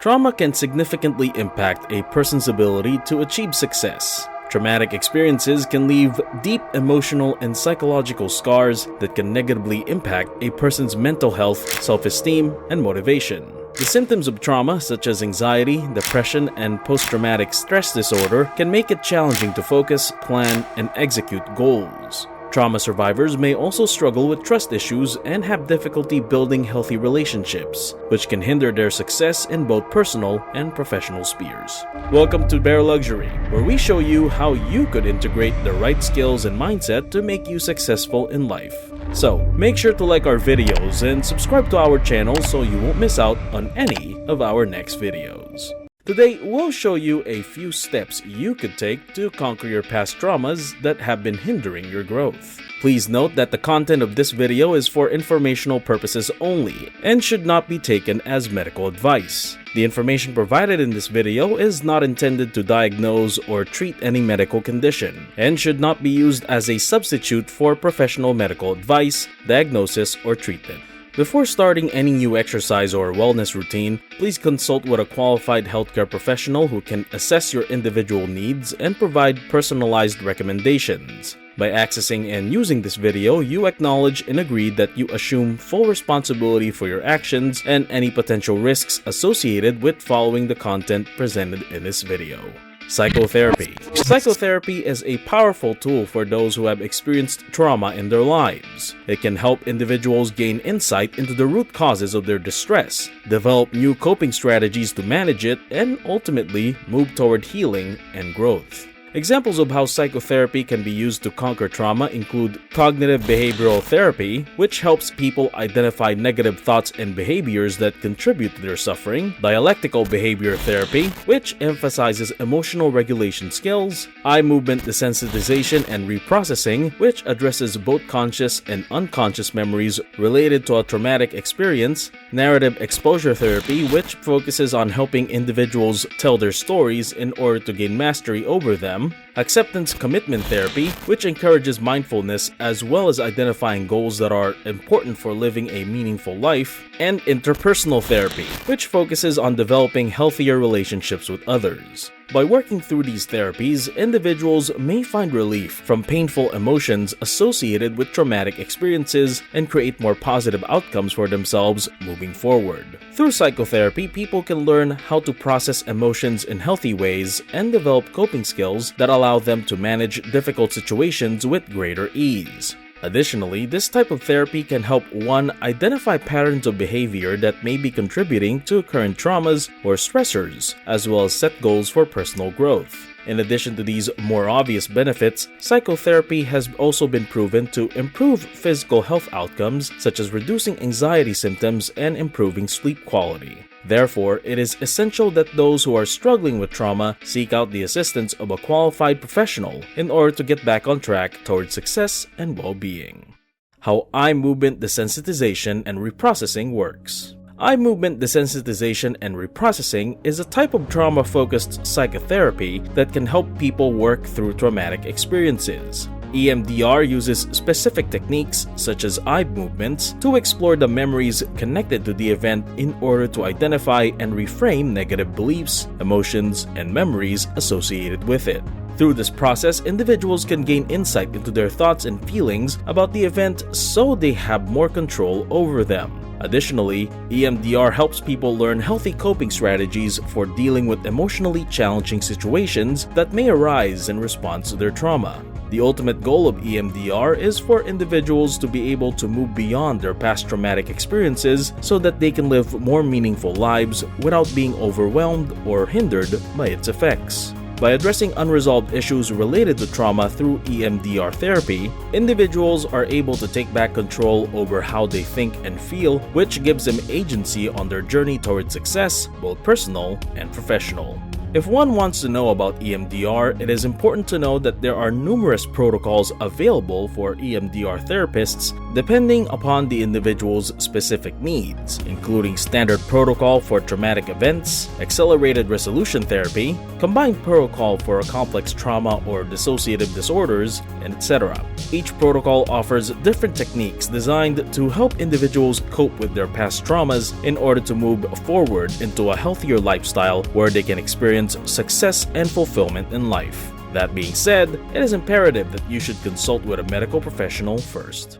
Trauma can significantly impact a person's ability to achieve success. Traumatic experiences can leave deep emotional and psychological scars that can negatively impact a person's mental health, self-esteem, and motivation. The symptoms of trauma, such as anxiety, depression, and post-traumatic stress disorder, can make it challenging to focus, plan, and execute goals. Trauma survivors may also struggle with trust issues and have difficulty building healthy relationships, which can hinder their success in both personal and professional spheres. Welcome to Bare Luxury, where we show you how you could integrate the right skills and mindset to make you successful in life. So, make sure to like our videos and subscribe to our channel so you won't miss out on any of our next videos. Today, we'll show you a few steps you could take to conquer your past traumas that have been hindering your growth. Please note that the content of this video is for informational purposes only and should not be taken as medical advice. The information provided in this video is not intended to diagnose or treat any medical condition and should not be used as a substitute for professional medical advice, diagnosis, or treatment. Before starting any new exercise or wellness routine, please consult with a qualified healthcare professional who can assess your individual needs and provide personalized recommendations. By accessing and using this video, you acknowledge and agree that you assume full responsibility for your actions and any potential risks associated with following the content presented in this video. Psychotherapy. Psychotherapy is a powerful tool for those who have experienced trauma in their lives. It can help individuals gain insight into the root causes of their distress, develop new coping strategies to manage it, and ultimately move toward healing and growth. Examples of how psychotherapy can be used to conquer trauma include cognitive behavioral therapy, which helps people identify negative thoughts and behaviors that contribute to their suffering, dialectical behavior therapy, which emphasizes emotional regulation skills, eye movement desensitization and reprocessing, which addresses both conscious and unconscious memories related to a traumatic experience, narrative exposure therapy, which focuses on helping individuals tell their stories in order to gain mastery over them, acceptance commitment therapy, which encourages mindfulness as well as identifying goals that are important for living a meaningful life, and interpersonal therapy, which focuses on developing healthier relationships with others. By working through these therapies, individuals may find relief from painful emotions associated with traumatic experiences and create more positive outcomes for themselves moving forward. Through psychotherapy, people can learn how to process emotions in healthy ways and develop coping skills that allow them to manage difficult situations with greater ease. Additionally, this type of therapy can help one identify patterns of behavior that may be contributing to current traumas or stressors, as well as set goals for personal growth. In addition to these more obvious benefits, psychotherapy has also been proven to improve physical health outcomes such as reducing anxiety symptoms and improving sleep quality. Therefore, it is essential that those who are struggling with trauma seek out the assistance of a qualified professional in order to get back on track towards success and well-being. How eye movement desensitization and reprocessing works. Eye movement desensitization and reprocessing is a type of trauma-focused psychotherapy that can help people work through traumatic experiences. EMDR uses specific techniques such as eye movements to explore the memories connected to the event in order to identify and reframe negative beliefs, emotions, and memories associated with it. Through this process, individuals can gain insight into their thoughts and feelings about the event so they have more control over them. Additionally, EMDR helps people learn healthy coping strategies for dealing with emotionally challenging situations that may arise in response to their trauma. The ultimate goal of EMDR is for individuals to be able to move beyond their past traumatic experiences so that they can live more meaningful lives without being overwhelmed or hindered by its effects. By addressing unresolved issues related to trauma through EMDR therapy, individuals are able to take back control over how they think and feel, which gives them agency on their journey towards success, both personal and professional. If one wants to know about EMDR, it is important to know that there are numerous protocols available for EMDR therapists depending upon the individual's specific needs, including standard protocol for traumatic events, accelerated resolution therapy, combined protocol for complex trauma or dissociative disorders, and etc. Each protocol offers different techniques designed to help individuals cope with their past traumas in order to move forward into a healthier lifestyle where they can experience success and fulfillment in life. That being said, it is imperative that you should consult with a medical professional first.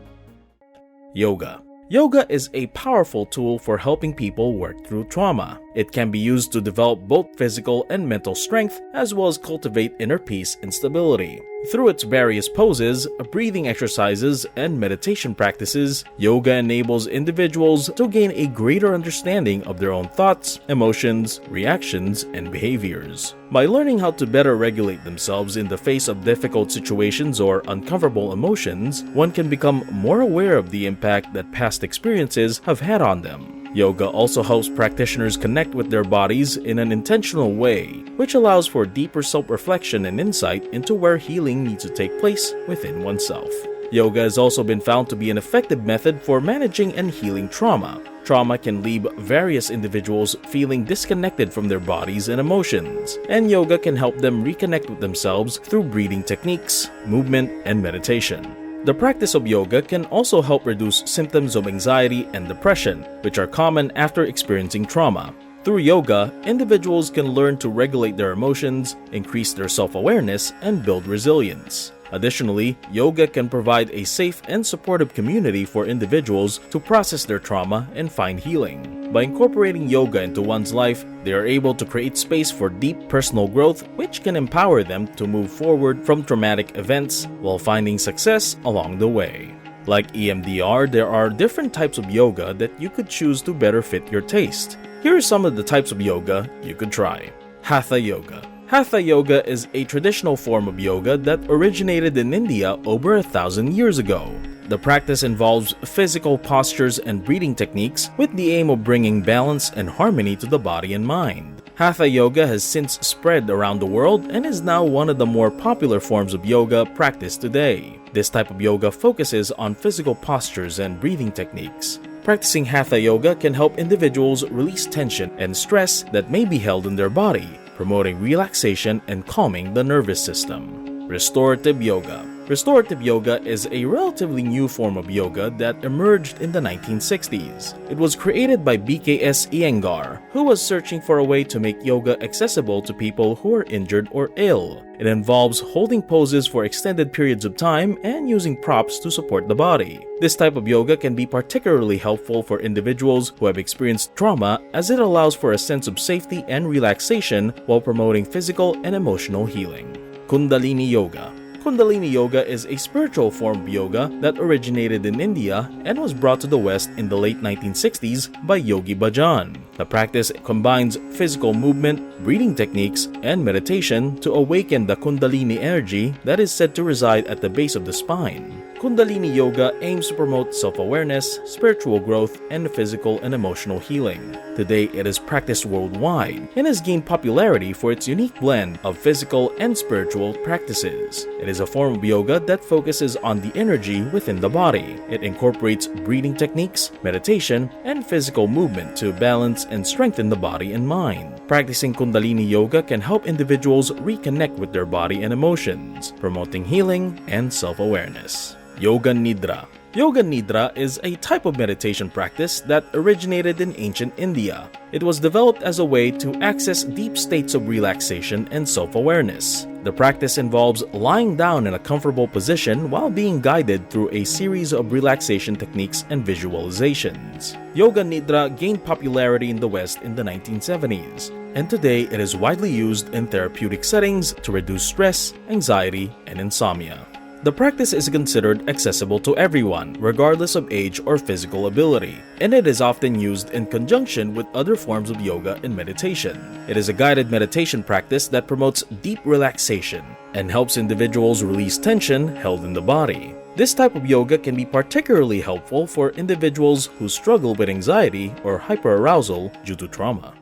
Yoga. Yoga is a powerful tool for helping people work through trauma. It can be used to develop both physical and mental strength, as well as cultivate inner peace and stability. Through its various poses, breathing exercises, and meditation practices, yoga enables individuals to gain a greater understanding of their own thoughts, emotions, reactions, and behaviors. By learning how to better regulate themselves in the face of difficult situations or uncomfortable emotions, one can become more aware of the impact that past experiences have had on them. Yoga also helps practitioners connect with their bodies in an intentional way, which allows for deeper self-reflection and insight into where healing needs to take place within oneself. Yoga has also been found to be an effective method for managing and healing trauma. Trauma can leave various individuals feeling disconnected from their bodies and emotions, and yoga can help them reconnect with themselves through breathing techniques, movement, and meditation. The practice of yoga can also help reduce symptoms of anxiety and depression, which are common after experiencing trauma. Through yoga, individuals can learn to regulate their emotions, increase their self-awareness, and build resilience. Additionally, yoga can provide a safe and supportive community for individuals to process their trauma and find healing. By incorporating yoga into one's life, they are able to create space for deep personal growth, which can empower them to move forward from traumatic events while finding success along the way. Like EMDR, there are different types of yoga that you could choose to better fit your taste. Here are some of the types of yoga you could try. Hatha Yoga. Hatha Yoga is a traditional form of yoga that originated in India over 1,000 years ago. The practice involves physical postures and breathing techniques with the aim of bringing balance and harmony to the body and mind. Hatha Yoga has since spread around the world and is now one of the more popular forms of yoga practiced today. This type of yoga focuses on physical postures and breathing techniques. Practicing Hatha Yoga can help individuals release tension and stress that may be held in their body, promoting relaxation and calming the nervous system. Restorative Yoga. Restorative yoga is a relatively new form of yoga that emerged in the 1960s. It was created by BKS Iyengar, who was searching for a way to make yoga accessible to people who are injured or ill. It involves holding poses for extended periods of time and using props to support the body. This type of yoga can be particularly helpful for individuals who have experienced trauma, as it allows for a sense of safety and relaxation while promoting physical and emotional healing. Kundalini Yoga. Kundalini Yoga is a spiritual form of yoga that originated in India and was brought to the West in the late 1960s by Yogi Bhajan. The practice combines physical movement, breathing techniques, and meditation to awaken the Kundalini energy that is said to reside at the base of the spine. Kundalini Yoga aims to promote self-awareness, spiritual growth, and physical and emotional healing. Today, it is practiced worldwide and has gained popularity for its unique blend of physical and spiritual practices. It is a form of yoga that focuses on the energy within the body. It incorporates breathing techniques, meditation, and physical movement to balance and strengthen the body and mind. Practicing Kundalini Yoga can help individuals reconnect with their body and emotions, promoting healing and self-awareness. Yoga Nidra. Yoga Nidra is a type of meditation practice that originated in ancient India. It was developed as a way to access deep states of relaxation and self-awareness. The practice involves lying down in a comfortable position while being guided through a series of relaxation techniques and visualizations. Yoga Nidra gained popularity in the West in the 1970s, and today it is widely used in therapeutic settings to reduce stress, anxiety, and insomnia. The practice is considered accessible to everyone, regardless of age or physical ability, and it is often used in conjunction with other forms of yoga and meditation. It is a guided meditation practice that promotes deep relaxation and helps individuals release tension held in the body. This type of yoga can be particularly helpful for individuals who struggle with anxiety or hyperarousal due to trauma.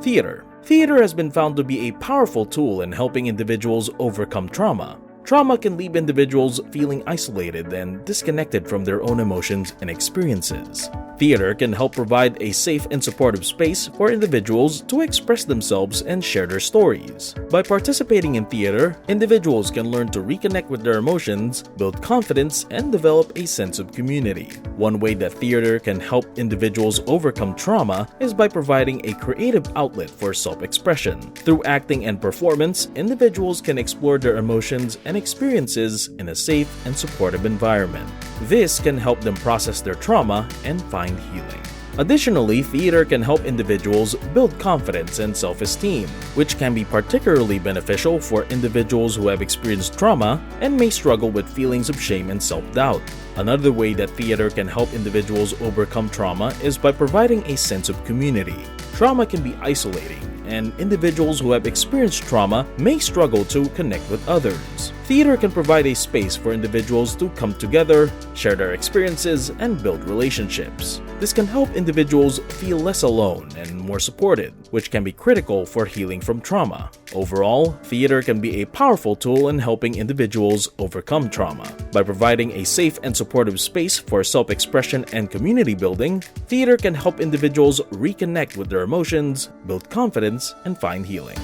Theater. Theater has been found to be a powerful tool in helping individuals overcome trauma. Trauma can leave individuals feeling isolated and disconnected from their own emotions and experiences. Theater can help provide a safe and supportive space for individuals to express themselves and share their stories. By participating in theater, individuals can learn to reconnect with their emotions, build confidence, and develop a sense of community. One way that theater can help individuals overcome trauma is by providing a creative outlet for self-expression. Through acting and performance, individuals can explore their emotions and experiences in a safe and supportive environment. This can help them process their trauma and find healing. Additionally, theater can help individuals build confidence and self-esteem, which can be particularly beneficial for individuals who have experienced trauma and may struggle with feelings of shame and self-doubt. Another way that theater can help individuals overcome trauma is by providing a sense of community. Trauma can be isolating, and individuals who have experienced trauma may struggle to connect with others. Theater can provide a space for individuals to come together, share their experiences, and build relationships. This can help individuals feel less alone and more supported, which can be critical for healing from trauma. Overall, theater can be a powerful tool in helping individuals overcome trauma. By providing a safe and supportive space for self-expression and community building, theater can help individuals reconnect with their emotions, build confidence, and find healing.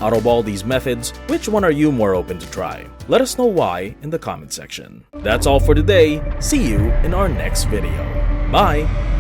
Out of all these methods, which one are you more open to try? Let us know why in the comment section. That's all for today. See you in our next video. Bye!